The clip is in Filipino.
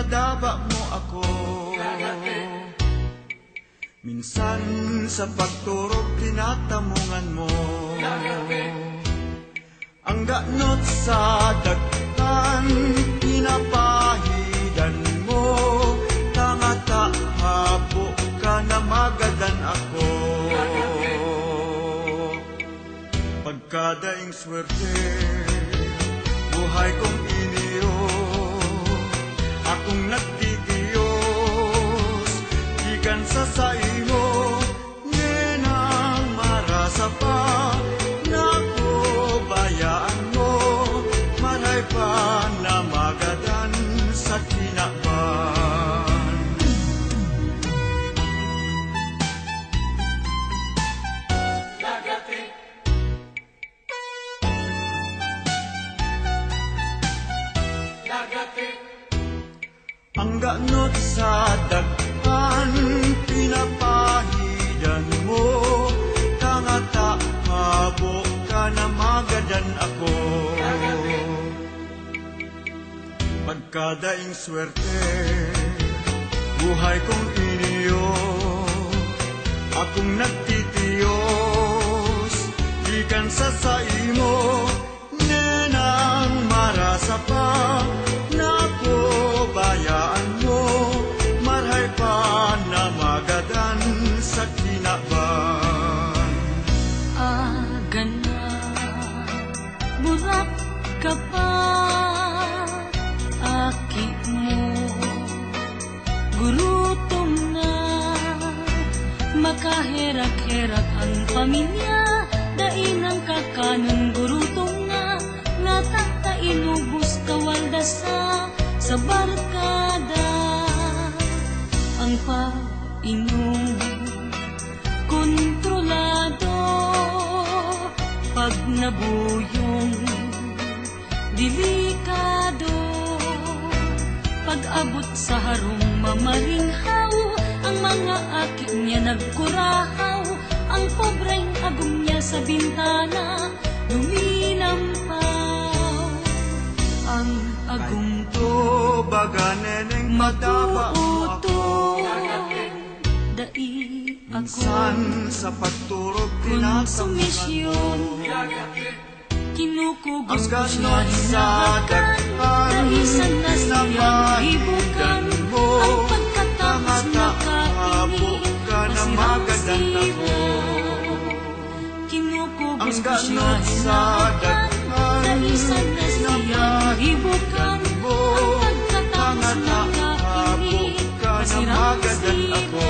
madaba mo ako. Minsan sa pagturog tinatamungan mo, ang ganot sa daghan pinapahidan mo. Tangata habo ka na magadan ako. Pagkadaing swerte buhay kong iniyo, akong nagtitiyos gikan sa saimo. Ngenang marasa pa nako bayaan mo, maray pa na magadan sa kinaban. Ang ganot sa daghan pinapahidan mo, tangata habo ka na magadan ako. Pagkadaing swerte buhay kong iniyo, akong nagtitiyos gikan sa saimo. Nenang marasa pa nako bayaan mo, marhay pa na magadan sa kinaban. Agana burak ka pa, aki mo gurutom na, makaherak-herak ang pamilya, dain ang kakanon gurutom na, natata inubos kawaldas sa barkada. Ang painom kontrolado, pag nabuyong delikado, pag-abot sa harong mamaringhaw, ang mga aki niya nagkurahaw, ang pobreng agong niya sa bintana luminampaw. Ang agong to baga neneng madaba mo ako. Dai ako minsan sa pagturog tinatamungan mo, kinukugos ang ko siya ganot sa daghan daisan na siyang ibukan, mo, ang pagkatapos habo makaini ka na magadan ako. Kinukugos Ang ko siya ganot sa daghan daisan na siyang ibukan, ang pagkatapos makaini habo ka na magadan ako.